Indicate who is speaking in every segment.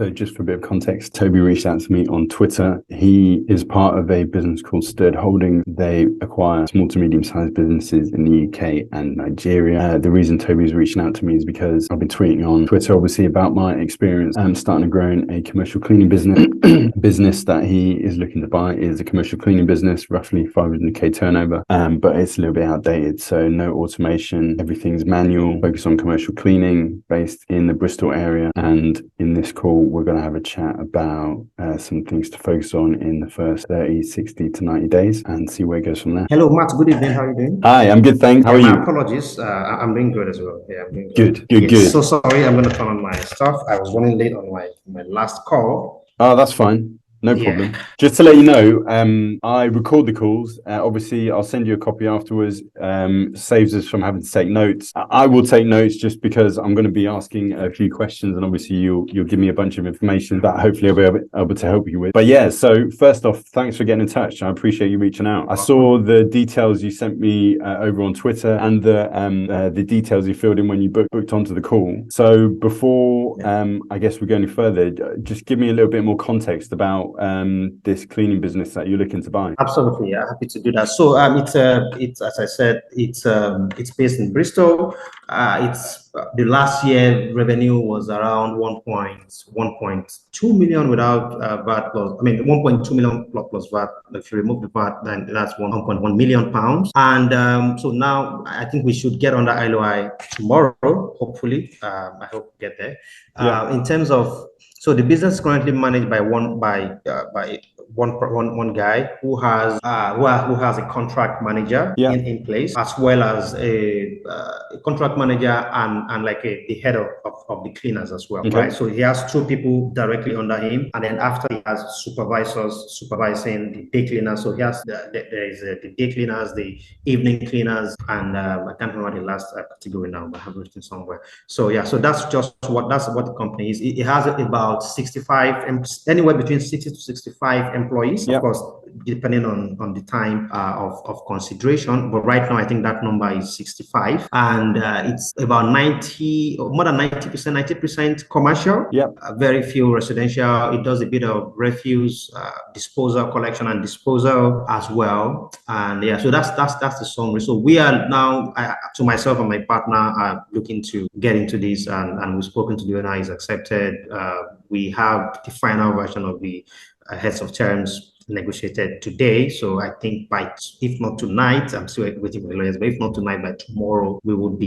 Speaker 1: So just for a bit of context, Tobi reached out to me on Twitter. He is part of a business called Sturd Holdings. They acquire small to medium-sized businesses in the UK and Nigeria. The reason Tobi's reaching out to me is because I've been tweeting on Twitter, obviously, about my experience starting and growing a commercial cleaning business. Business that he is looking to buy is a commercial cleaning business, roughly 500k turnover, but it's a little bit outdated. So no automation, everything's manual, focus on commercial cleaning based in the Bristol area. And in this call, we're going to have a chat about some things to focus on in the first 30, 60 to 90 days and see where it goes from there.
Speaker 2: Hello, Matt. Good evening. How are you doing?
Speaker 1: Hi, I'm good, thanks. How are you?
Speaker 2: My apologies. I'm doing good as well. Yeah, I'm doing good.
Speaker 1: Good.
Speaker 2: So sorry, I'm going to turn on my stuff. I was running late on my last call.
Speaker 1: Oh, that's fine. No problem. Just to let you know, I record the calls. Obviously, I'll send you a copy afterwards. Saves us from having to take notes. I will take notes just because I'm going to be asking a few questions, and obviously you'll give me a bunch of information that hopefully I'll be able to help you with. But yeah, so first off, thanks for getting in touch. I appreciate you reaching out. I saw the details you sent me over on Twitter and the details you filled in when you booked onto the call. So before I guess we go any further, just give me a little bit more context about this cleaning business that you're looking to buy.
Speaker 2: Absolutely, yeah, happy to do that. So it's as I said, it's based in Bristol. It's the last year revenue was around 1.2 million without VAT plus. I mean 1.2 million plus VAT. If you remove the VAT, then that's 1.1 million pounds. And so now I think we should get on the LOI tomorrow. Hopefully, I hope we get there. In terms of, so the business is currently managed by one guy who has a contract manager in place, as well as a contract manager and like the head of the cleaners as well, right? So he has two people directly under him, and then after he has supervisors supervising the day cleaners. So he has there is the day cleaners, the evening cleaners, and I can't remember the last category now, but I have it written somewhere. So yeah, so that's what the company is. It has about 65, anywhere between 60 to 65 employees, of course, depending on the time of consideration. But right now, I think that number is 65, and it's about more than 90% commercial. Very few residential. It does a bit of refuse disposal, collection and disposal as well. And yeah, so that's the summary. So we are now, to myself and my partner, are looking to get into this, and we've spoken to the owner. He's accepted. We have the final version of the heads of terms negotiated today. So I think if not tonight, I'm still waiting for the lawyers, but if not tonight, by tomorrow, we would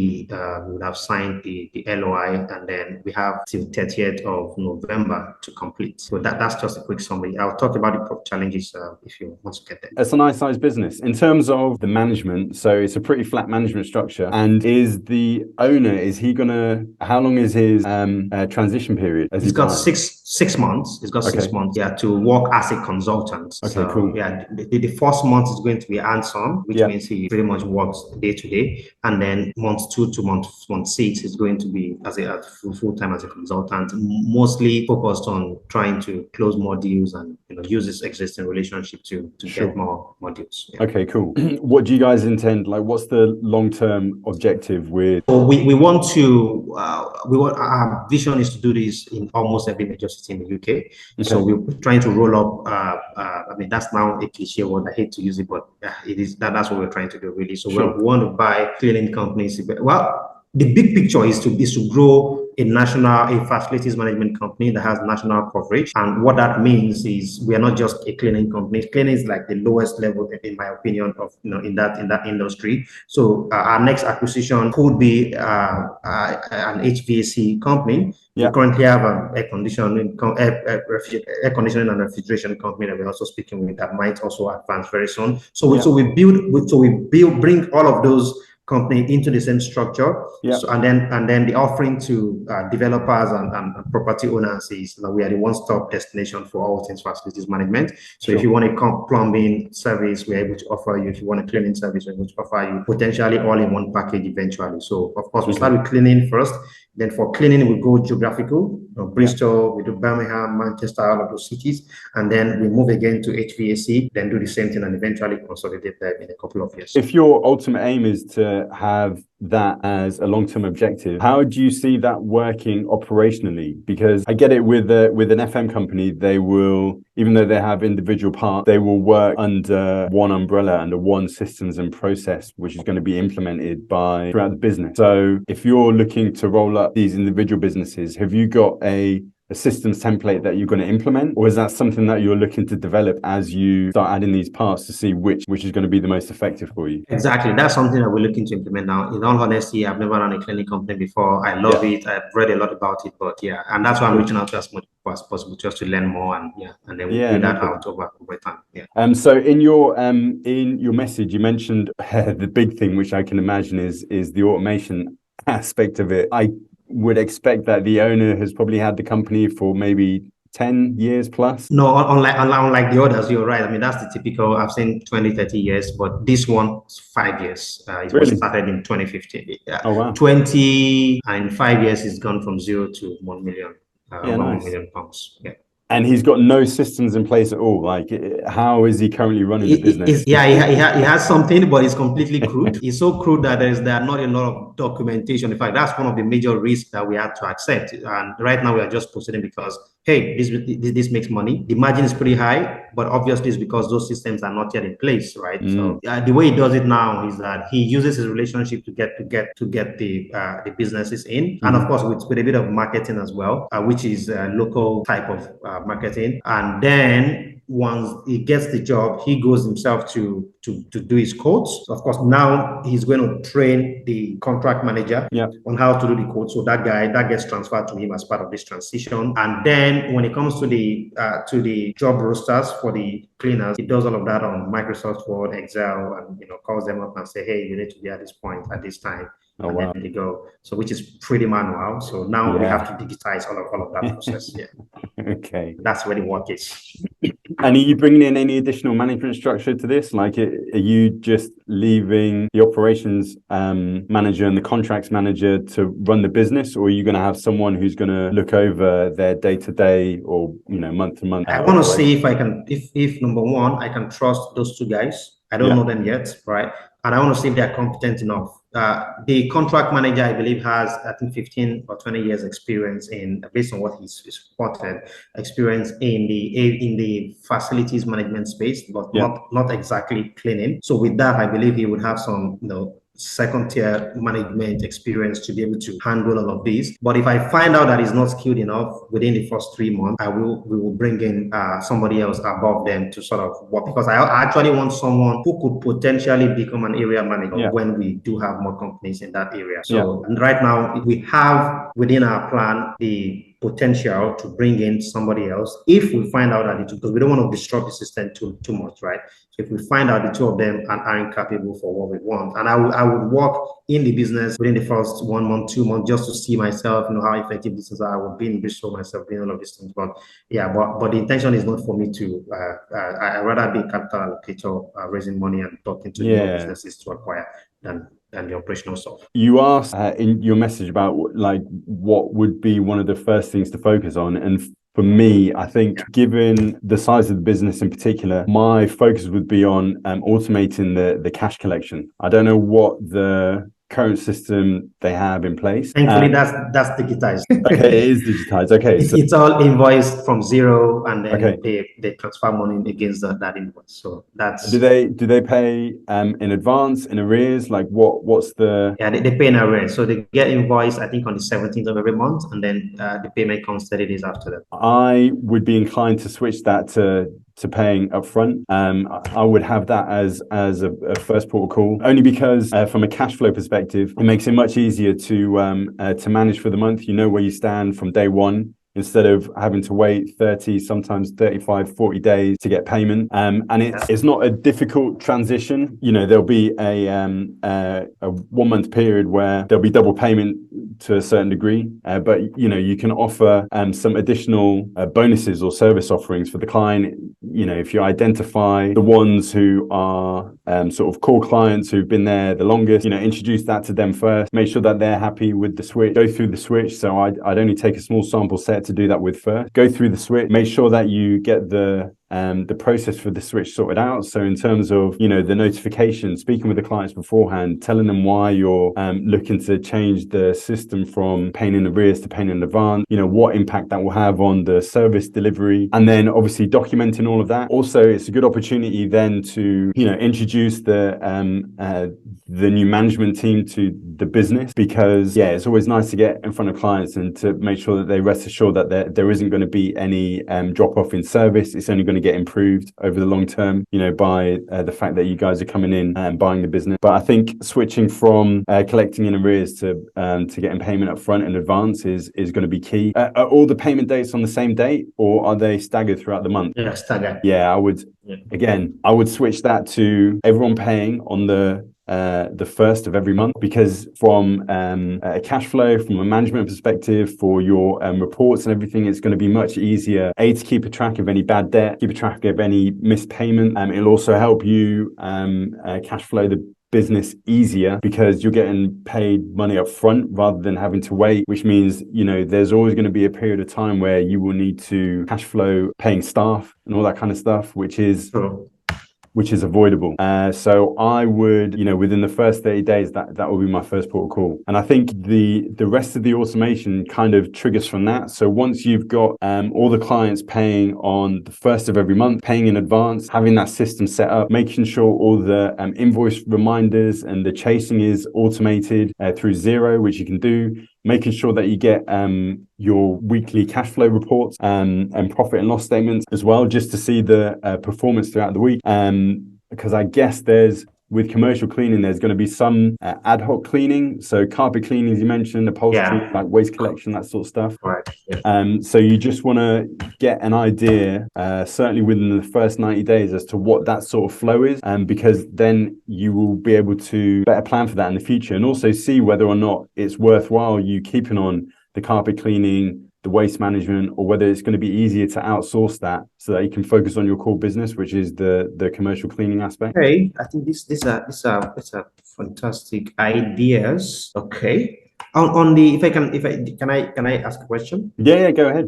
Speaker 2: have signed the LOI, and then we have till 30th of November to complete. So that's just a quick summary. I'll talk about the challenges if you want to get there.
Speaker 1: It's a nice sized business. In terms of the management, so it's a pretty flat management structure. And is the owner, how long is his transition period?
Speaker 2: He's got six months. He's got 6 months, to work as a consultant.
Speaker 1: Cool.
Speaker 2: Yeah, the first month is going to be hands-on, which means he pretty much works day to day, and then month 2 to month 6 is going to be as a full-time as a consultant, mostly focused on trying to close more deals and use this existing relationship to get more deals.
Speaker 1: Okay, cool. What do you guys intend? Like, what's the long-term objective with?
Speaker 2: So we want our vision is to do this in almost every major city in the UK. So we're trying to roll up. I mean, that's now a cliche word. I hate to use it, but it is that's what we're trying to do, really. So we want to buy cleaning companies. Well, the big picture is to grow a facilities management company that has national coverage. And what that means is we are not just a cleaning company. Cleaning is like the lowest level, in my opinion, of in that industry. So our next acquisition could be an HVAC company. We currently have an air conditioning and refrigeration company that we're also speaking with that might also advance very soon. So we bring all of those company into the same structure. So, and then the offering to developers and property owners is that we are the one-stop destination for all things facilities management. So if you want a plumbing service, we're able to offer you. If you want a cleaning service, we're able to offer you potentially all in one package eventually. So of course we start with cleaning first. Then for cleaning, we go geographical, Bristol, we do Birmingham, Manchester, all of those cities. And then we move again to HVAC, then do the same thing and eventually consolidate that in a couple of years.
Speaker 1: If your ultimate aim is to have that as a long-term objective, how do you see that working operationally? Because I get it with an FM company, they will, even though they have individual parts, they will work under one umbrella, under one systems and process, which is going to be implemented throughout the business. So if you're looking to roll up these individual businesses, have you got a systems template that you're going to implement, or is that something that you're looking to develop as you start adding these parts to see which is going to be the most effective for you?
Speaker 2: Exactly. That's something that we're looking to implement now. In all honesty, I've never run a cleaning company before. I love it. I've read a lot about it, but and that's why I'm reaching out to as much as possible just to learn more and then we'll build that out over time.
Speaker 1: So in your message, you mentioned the big thing, which I can imagine is the automation aspect of it. I would expect that the owner has probably had the company for maybe 10 years plus.
Speaker 2: No, unlike the others, you're right. I mean, that's the typical, I've seen 20, 30 years, but this one is 5 years. It was started in 2015.
Speaker 1: Oh, wow.
Speaker 2: 20 and 5 years, it's gone from 0 to 1 million,
Speaker 1: nice.
Speaker 2: 1 million pounds. Yeah.
Speaker 1: And he's got no systems in place at all. Like, how is he currently running the business?
Speaker 2: He has something, but it's completely crude. It's so crude that there are not a lot of documentation. In fact, that's one of the major risks that we had to accept. And right now we are just proceeding because, hey, this makes money. The margin is pretty high, but obviously it's because those systems are not yet in place, right? So the way he does it now is that he uses his relationship to get the businesses in, and of course with a bit of marketing as well, which is a local type of marketing. And then once he gets the job, he goes himself to do his quotes. So of course, now he's going to train the contract manager on how to do the quotes. So that gets transferred to him as part of this transition. And then when it comes to the job rosters for the cleaners, he does all of that on Microsoft Word, Excel, and calls them up and say, hey, you need to be at this point at this time.
Speaker 1: Oh,
Speaker 2: and
Speaker 1: wow.
Speaker 2: then they go. So which is pretty manual. So now we have to digitize all of that process.
Speaker 1: Okay.
Speaker 2: That's where the work is.
Speaker 1: And are you bringing in any additional management structure to this? Like, are you just leaving the operations manager and the contracts manager to run the business, or are you going to have someone who's going to look over their day-to-day or month to month?
Speaker 2: I want to see if I can, if number one, I can trust those two guys. I don't know them yet, right? And I want to see if they're competent enough. The contract manager, I believe, has, I think, 15 or 20 years experience based on what he's reported, experience in the facilities management space, but not exactly cleaning. So with that, I believe he would have some, second tier management experience to be able to handle all of these. But if I find out that he's not skilled enough within the first 3 months, we will bring in somebody else above them to sort of work, because I actually want someone who could potentially become an area manager when we do have more companies in that area. So right now we have within our plan the potential to bring in somebody else if we find out that because we don't want to disrupt the system too much, right? So if we find out the two of them aren't capable for what we want, and I would work in the business within the first 1 month, 2 months, just to see myself, how effective this is. I would be in Bristol myself, doing all of these things. But but the intention is not for me to. I rather be a capital allocator, raising money and talking to new businesses to acquire than the operational stuff.
Speaker 1: You asked in your message about what would be one of the first things to focus on, and for me, I think given the size of the business in particular, my focus would be on automating the cash collection. I don't know what the current system they have in place.
Speaker 2: Thankfully, that's digitized.
Speaker 1: Okay, it is digitized. Okay,
Speaker 2: it's all invoiced from zero, and then they transfer money against that invoice. So that's.
Speaker 1: Do they pay in advance, in arrears? Like what's the?
Speaker 2: Yeah, they pay in arrears. So they get invoiced, I think, on the 17th of every month, and then the payment comes 30 days after that.
Speaker 1: I would be inclined to switch that to paying upfront. I would have that as a first port of call, only because from a cash flow perspective, it makes it much easier to manage for the month. You know where you stand from day one, instead of having to wait 30, sometimes 35, 40 days to get payment. And it's not a difficult transition. There'll be a 1 month period where there'll be double payment to a certain degree, but you can offer some additional bonuses or service offerings for the client. If you identify the ones who are sort of core clients who've been there the longest, introduce that to them first, make sure that they're happy with the switch, go through the switch. So I'd only take a small sample set to do that with first. Go through the switch, make sure that you get the process for the switch sorted out. So in terms of, the notification, speaking with the clients beforehand, telling them why you're looking to change the system from paying in arrears to paying in advance, what impact that will have on the service delivery, and then obviously documenting all of that. Also, it's a good opportunity then to, introduce the new management team to the business, because it's always nice to get in front of clients and to make sure that they rest assured that there isn't going to be any drop off in service. It's only going to get improved over the long term, by the fact that you guys are coming in and buying the business. But I think switching from collecting in arrears to getting payment up front in advance is going to be key. Are all the payment dates on the same date, or are they staggered throughout the month?
Speaker 2: Yeah, staggered.
Speaker 1: Yeah, I would. Yeah. Again, I would switch that to everyone paying on the first of every month, because from a cash flow, from a management perspective, for your reports and everything, it's going to be much easier to keep a track of any bad debt, keep a track of any missed payment. It'll also help you cash flow the business easier, because you're getting paid money up front rather than having to wait, which means there's always going to be a period of time where you will need to cash flow paying staff and all that kind of stuff, which is avoidable. So I would, within the first 30 days, that will be my first port of call. And I think the rest of the automation kind of triggers from that. So once you've got all the clients paying on the first of every month, paying in advance, having that system set up, making sure all the invoice reminders and the chasing is automated through Xero, which you can do, making sure that you get your weekly cash flow reports and profit and loss statements as well, just to see the performance throughout the week. Because I guess with commercial cleaning, there's going to be some ad hoc cleaning. So carpet cleaning, as you mentioned, upholstery, like waste collection, that sort of stuff.
Speaker 2: Right. Yeah.
Speaker 1: So you just want to get an idea, certainly within the first 90 days, as to what that sort of flow is, because then you will be able to better plan for that in the future, and also see whether or not it's worthwhile you keeping on the carpet cleaning, the waste management, or whether it's going to be easier to outsource that so that you can focus on your core business, which is the commercial cleaning aspect.
Speaker 2: Okay, I think these are fantastic ideas. Okay. On the, can I ask a question?
Speaker 1: Yeah, go ahead.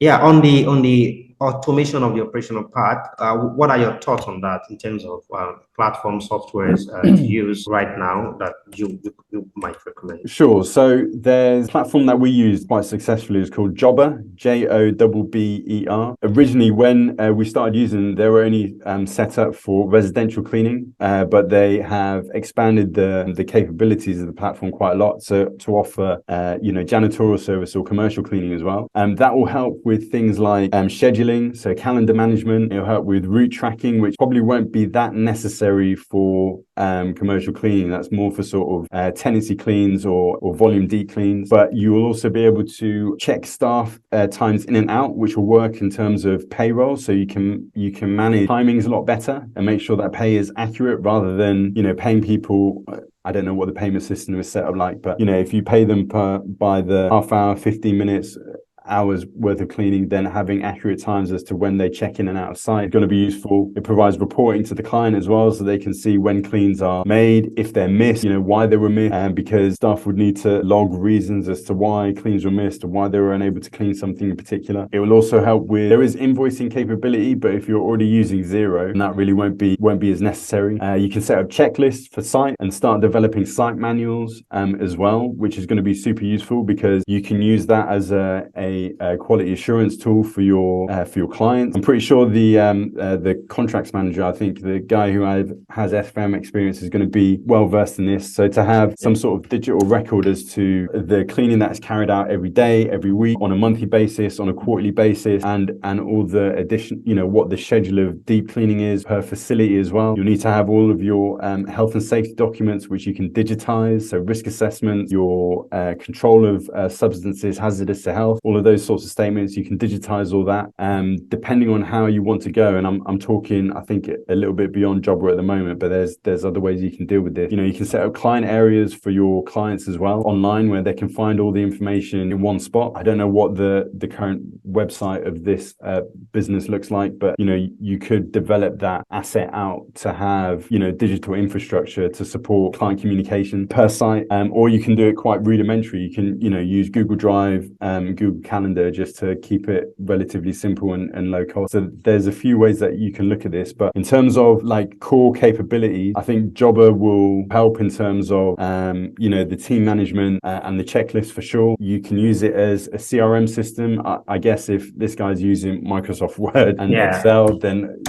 Speaker 2: Yeah, on the automation of the operational part, what are your thoughts on that in terms of platform softwares to use right now that you might recommend?
Speaker 1: Sure. So there's a platform that we use quite successfully is called Jobber, Jobber. Originally, when we started using, they were only set up for residential cleaning, but they have expanded the capabilities of the platform quite a lot to offer janitorial service or commercial cleaning as well. That will help with things like scheduling, so calendar management. It'll help with route tracking, which probably won't be that necessary for commercial cleaning. That's more for sort of tenancy cleans or volume deep cleans. But you will also be able to check staff times in and out, which will work in terms of payroll. So you can manage timings a lot better and make sure that pay is accurate, rather than paying people. I don't know what the payment system is set up like, but if you pay them by the half hour, 15 minutes, hours worth of cleaning, then having accurate times as to when they check in and out of site is going to be useful. It provides reporting to the client as well, so they can see when cleans are made, if they're missed, why they were missed, because staff would need to log reasons as to why cleans were missed or why they were unable to clean something in particular. It will also help there is invoicing capability, but if you're already using Xero, that really won't be as necessary. You can set up checklists for site and start developing site manuals as well, which is going to be super useful, because you can use that as a quality assurance tool for your clients. I'm pretty sure the contracts manager, I think the guy who has FM experience, is going to be well versed in this. So to have some sort of digital record as to the cleaning that's carried out every day, every week, on a monthly basis, on a quarterly basis, and all the addition, what the schedule of deep cleaning is per facility as well. You'll need to have all of your health and safety documents, which you can digitize. So risk assessment, your control of substances hazardous to health, all of those sorts of statements. You can digitize all that, depending on how you want to go. And I'm talking, I think, a little bit beyond Jobber at the moment, but there's other ways you can deal with this. You can set up client areas for your clients as well online, where they can find all the information in one spot. I don't know what the current website of this business looks like, but you could develop that asset out to have digital infrastructure to support client communication per site, or you can do it quite rudimentary. You can use Google Drive, Google Calendar, just to keep it relatively simple and low cost. So there's a few ways that you can look at this, but in terms of like core capabilities, I think Jobber will help in terms of the team management and the checklist for sure. You can use it as a CRM system. I guess if this guy's using Microsoft Word and Excel, then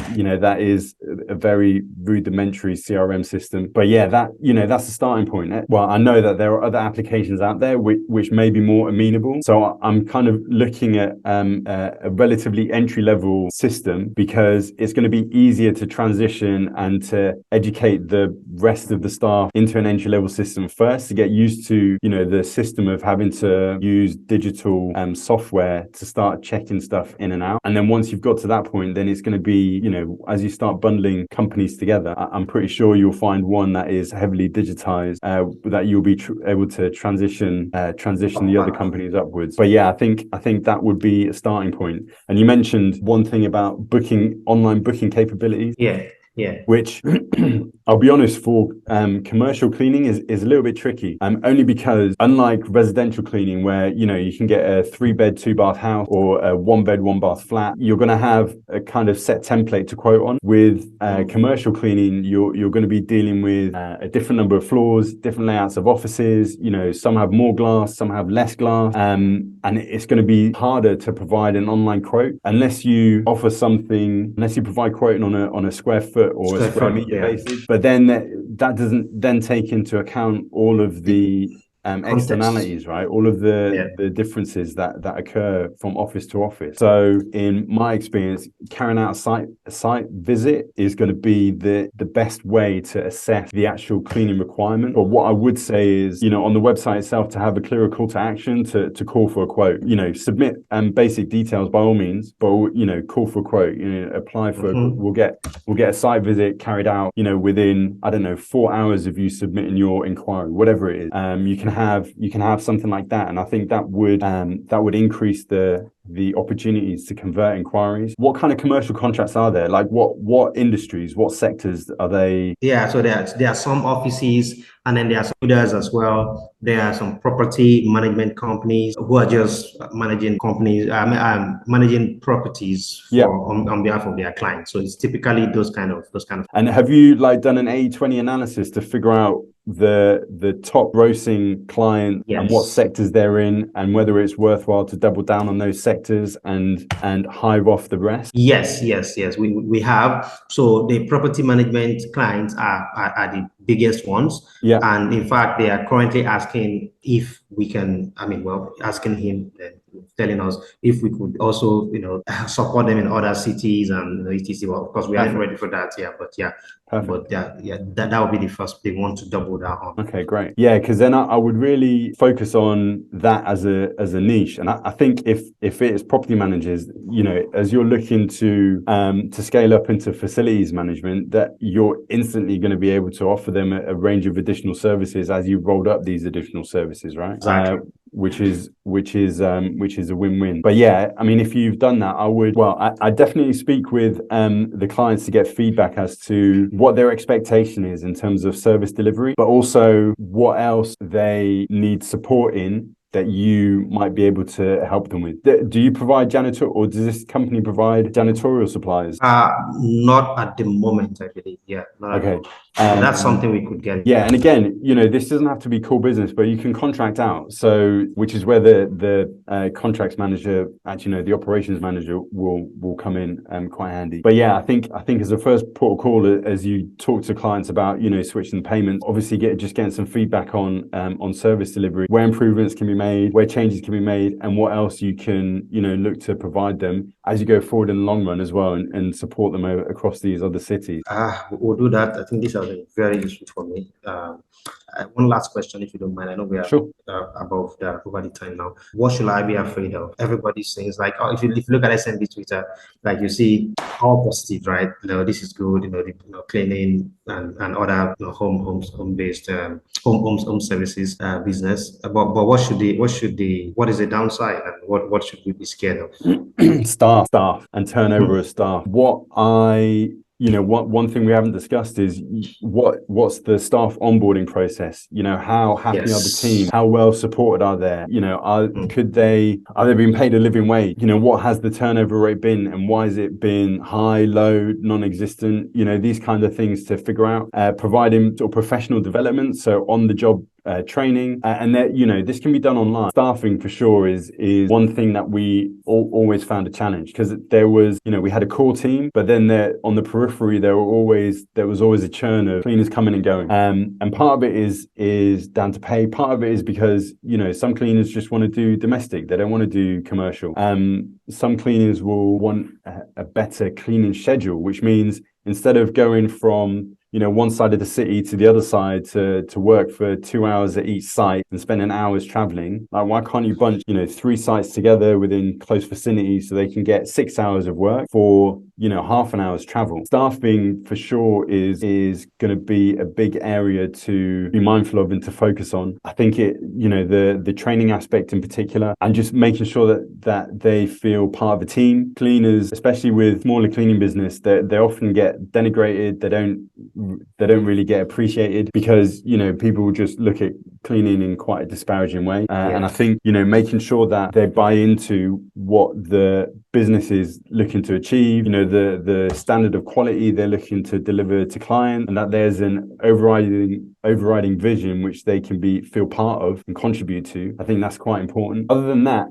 Speaker 1: that is a very rudimentary CRM system. But yeah, that's the starting point. Well, I know that there are other applications out there which may be more amenable. So I'm kind of looking at a relatively entry-level system, because it's going to be easier to transition and to educate the rest of the staff into an entry-level system first, to get used to the system of having to use digital software to start checking stuff in and out. And then once you've got to that point, then it's going to be as you start bundling companies together, I'm pretty sure you'll find one that is heavily digitized, that you'll be able to transition the other companies upwards. But yeah, I think that would be a starting point. And you mentioned one thing about online booking capabilities.
Speaker 2: Yeah.
Speaker 1: Which I'll be honest, for commercial cleaning is a little bit tricky. Only because, unlike residential cleaning, where you can get a 3-bed 2-bath house or a 1-bed 1-bath flat, you're going to have a kind of set template to quote on. With commercial cleaning, you're going to be dealing with a different number of floors, different layouts of offices. Some have more glass, some have less glass, and it's going to be harder to provide an online quote unless you provide quoting on a square foot or a square meter basis. But then that doesn't then take into account all of the externalities, right? All of the differences that occur from office to office. So in my experience, carrying out a site visit is going to be the best way to assess the actual cleaning requirement. But what I would say is, on the website itself, to have a clearer call to action, to call for a quote. Submit basic details by all means, but call for a quote. Apply for we'll get a site visit carried out within, I don't know, 4 hours of you submitting your inquiry, whatever it is. You can have something like that, and I think that would increase the opportunities to convert inquiries. What kind of commercial contracts are there? Like what industries, what sectors are they?
Speaker 2: Yeah, so there are some offices, and then there are some builders as well. There are some property management companies who are just managing managing properties on behalf of their clients. So it's typically those kind of.
Speaker 1: And have you done an 80/20 analysis to figure out the top grossing client and what sectors they're in, and whether it's worthwhile to double down on those sectors and hive off the rest?
Speaker 2: Yes. We have. So the property management clients are the biggest ones.
Speaker 1: Yeah.
Speaker 2: And in fact, they are currently asking if we can, asking him, telling us if we could also, support them in other cities and etc. Well, of course, we aren't ready for that. Yeah, but yeah. Perfect. But that would be the first they want to double down on.
Speaker 1: Okay, great. Yeah, because then I would really focus on that as a niche. And I think if it is property managers, as you're looking to scale up into facilities management, that you're instantly going to be able to offer them a range of additional services as you rolled up these additional services, right?
Speaker 2: Exactly.
Speaker 1: Which is a win-win. But yeah, if you've done that, I definitely speak with the clients to get feedback as to what their expectation is in terms of service delivery, but also what else they need support in that you might be able to help them with. Do you provide janitor, or does this company provide janitorial supplies?
Speaker 2: Not at the moment, I believe. Yeah.
Speaker 1: Okay.
Speaker 2: That's something we could get.
Speaker 1: Yeah, and again, this doesn't have to be core business, but you can contract out. So, which is where the contracts manager, actually, the operations manager will come in quite handy. But yeah, I think as a first port of call, as you talk to clients about switching the payments, obviously getting some feedback on service delivery, where improvements can be made, where changes can be made, and what else you can look to provide them as you go forward in the long run as well, and support them across these other cities.
Speaker 2: We'll do that. I think these are very useful for me. One last question, if you don't mind. I know we are
Speaker 1: Sure.
Speaker 2: above over the time now. What should I be afraid of? Everybody says like, oh, if you look at SMB Twitter, like you see all positive, right? This is good. Cleaning and other home based home services business. But what what is the downside, and what should we be scared of?
Speaker 1: Staff and turnover of staff. One thing we haven't discussed is what's the staff onboarding process? How happy are the team? How well supported are they? Are they being paid a living wage? What has the turnover rate been, and why has it been high, low, non-existent? These kind of things to figure out. Providing sort of professional development, so on the job training, and that this can be done online. Staffing for sure is one thing that we always found a challenge, because there was we had a core team, but then on the periphery there was always a churn of cleaners coming and going, and part of it is down to pay. Part of it is because some cleaners just want to do domestic, they don't want to do commercial. Some cleaners will want a better cleaning schedule, which means instead of going from one side of the city to the other side to work for 2 hours at each site and spending hours traveling, like, why can't you bunch 3 sites together within close vicinity so they can get 6 hours of work for half an hour's travel? Staffing for sure is going to be a big area to be mindful of and to focus on. I think the training aspect in particular, and just making sure that they feel part of a team. Cleaners, especially with smaller cleaning business, they often get denigrated. They don't really get appreciated, because people will just look at cleaning in quite a disparaging way, and I think making sure that they buy into what the business is looking to achieve, the standard of quality they're looking to deliver to client, and that there's an overriding vision which they can feel part of and contribute to. I think that's quite important. Other than that,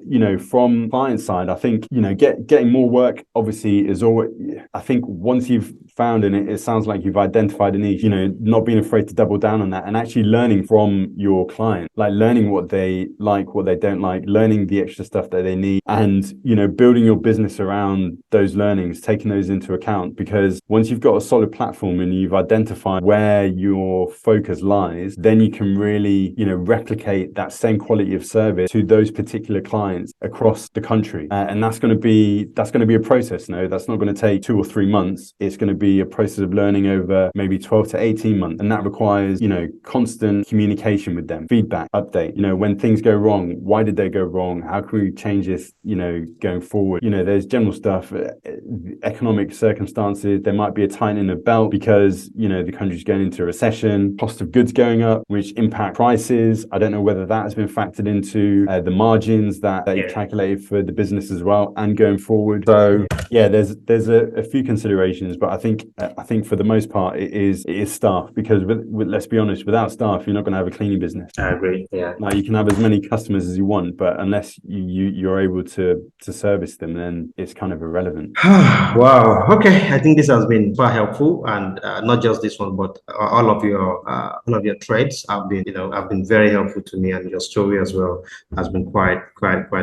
Speaker 1: from client side, I think getting more work obviously is always. I think once you've found, and it sounds like you've identified a niche, not being afraid to double down on that, and actually learning from your client, like learning what they like, what they don't like, learning the extra stuff that they need, and building your business around those learnings, taking those into account. Because once you've got a solid platform and you've identified where your focus lies, then you can really replicate that same quality of service to those particular clients across the country, and that's going to be a process. That's not going to take 2 or 3 months. It's going to be a process of learning over maybe 12 to 18 months, and that requires constant communication with them, feedback, update. When things go wrong, why did they go wrong? How can we change this going forward? There's general stuff, economic circumstances. There might be a tightening of belt because the country's going into a recession, cost of goods going up, which impact prices. I don't know whether that has been factored into the margins that you've calculated for the business as well, and going forward. So there's a few considerations, but I think for the most part it is staff, because let's be honest, without staff you're not going to have a cleaning business.
Speaker 2: I agree.
Speaker 1: Like, you can have as many customers as you want, but unless you're able to service them, then it's kind of irrelevant.
Speaker 2: Wow. Okay. I think this has been quite helpful, and not just this one, but all of your trades have been very helpful to me, and your story as well has been quite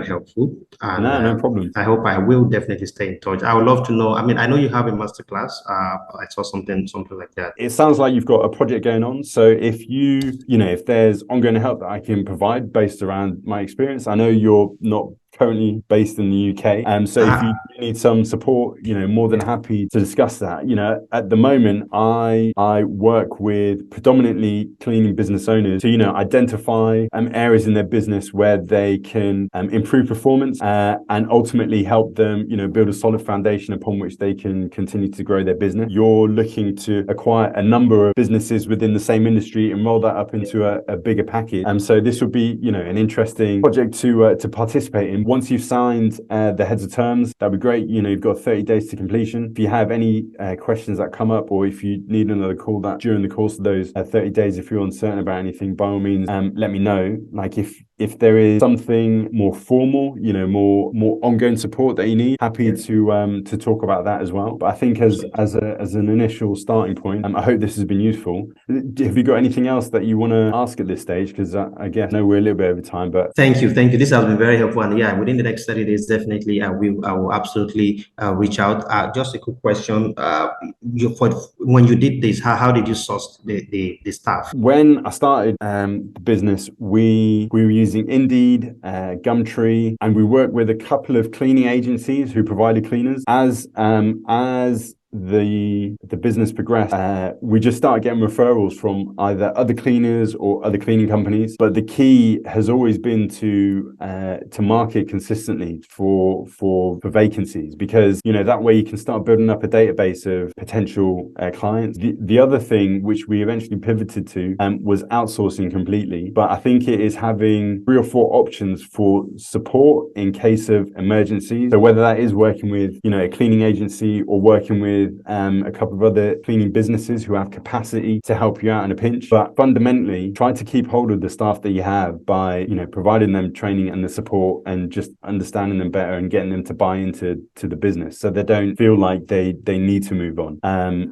Speaker 2: helpful. And
Speaker 1: no problem.
Speaker 2: I hope I will definitely stay in touch. I would love to know. I mean, I know you have a masterclass. I saw something like that.
Speaker 1: It sounds like you've got a project going on. So if if there's ongoing help that I can provide based around my experience, I know you're not currently based in the UK. So if you need some support, more than happy to discuss that. At the moment, I work with predominantly cleaning business owners to, identify areas in their business where they can improve performance, and ultimately help them, build a solid foundation upon which they can continue to grow their business. You're looking to acquire a number of businesses within the same industry and roll that up into a bigger package. So this would be, an interesting project to participate in. Once you've signed the heads of terms, that'd be great. You've got 30 days to completion. If you have any questions that come up, or if you need another call that during the course of those 30 days, if you're uncertain about anything, by all means, let me know. Like, if if there is something more formal, more ongoing support that you need, happy to talk about that as well. But I think as an initial starting point, I hope this has been useful. Have you got anything else that you want to ask at this stage? Because I guess I know we're a little bit over time, but
Speaker 2: thank you. This has been very helpful. And yeah, within the next 30 days, definitely I will absolutely reach out. Just a quick question. When you did this, how did you source the staff?
Speaker 1: When I started the business, we were using Indeed, Gumtree, and we worked with a couple of cleaning agencies who provided cleaners. As the business progressed, we just started getting referrals from either other cleaners or other cleaning companies. But the key has always been to market consistently for vacancies, because that way you can start building up a database of potential clients. The other thing which we eventually pivoted to was outsourcing completely. But I think it is having 3 or 4 options for support in case of emergencies. So whether that is working with a cleaning agency or working with a couple of other cleaning businesses who have capacity to help you out in a pinch. But fundamentally, try to keep hold of the staff that you have by providing them training and the support, and just understanding them better and getting them to buy into the business, so they don't feel like they need to move on.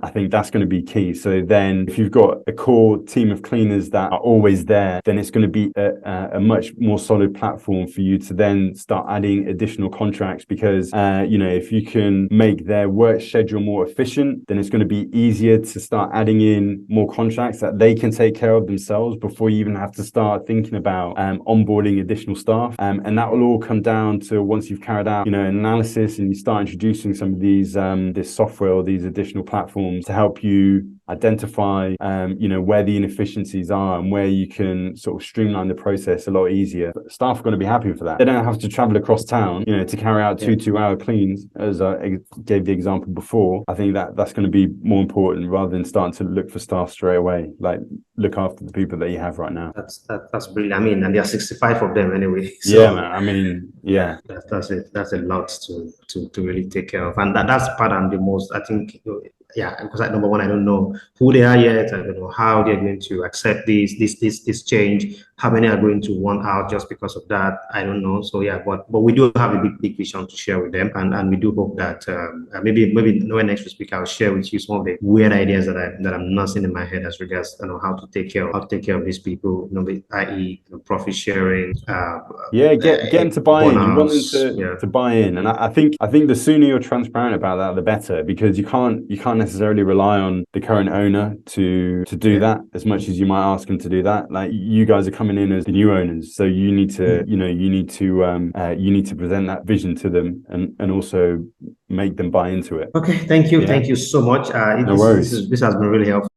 Speaker 1: I think that's going to be key. So then if you've got a core team of cleaners that are always there, then it's going to be a much more solid platform for you to then start adding additional contracts, because if you can make their work schedule more efficient, then it's going to be easier to start adding in more contracts that they can take care of themselves before you even have to start thinking about onboarding additional staff. And that will all come down to, once you've carried out an analysis and you start introducing some of these this software or these additional platforms to help you identify where the inefficiencies are and where you can sort of streamline the process a lot easier. Staff are going to be happy for that. They don't have to travel across town to carry out 2-hour cleans, as I gave the example before. I think that's going to be more important, rather than starting to look for staff straight away. Like, look after the people that you have right now.
Speaker 2: That's brilliant. I mean, and there are 65 of them anyway. So
Speaker 1: yeah, man. I mean, yeah.
Speaker 2: That's a lot to really take care of, and that's part I'm the most, I think. Because number one, I don't know who they are yet. I don't know how they're going to accept this change. How many are going to want out just because of that? I don't know. So yeah, but we do have a big vision to share with them, and we do hope that maybe when next we speak, I'll share with you some of the weird ideas that I'm nursing in my head as regards how to take care of these people. I.e. profit sharing.
Speaker 1: Get them to buy in. You want them to buy in, and I think the sooner you're transparent about that, the better, because you can't necessarily rely on the current owner to do that as much as you might ask them to do that. Like, you guys are coming in as the new owners, so you need to present that vision to them, and also make them buy into it.
Speaker 2: Okay, thank you so much.
Speaker 1: No worries.
Speaker 2: This has been really helpful.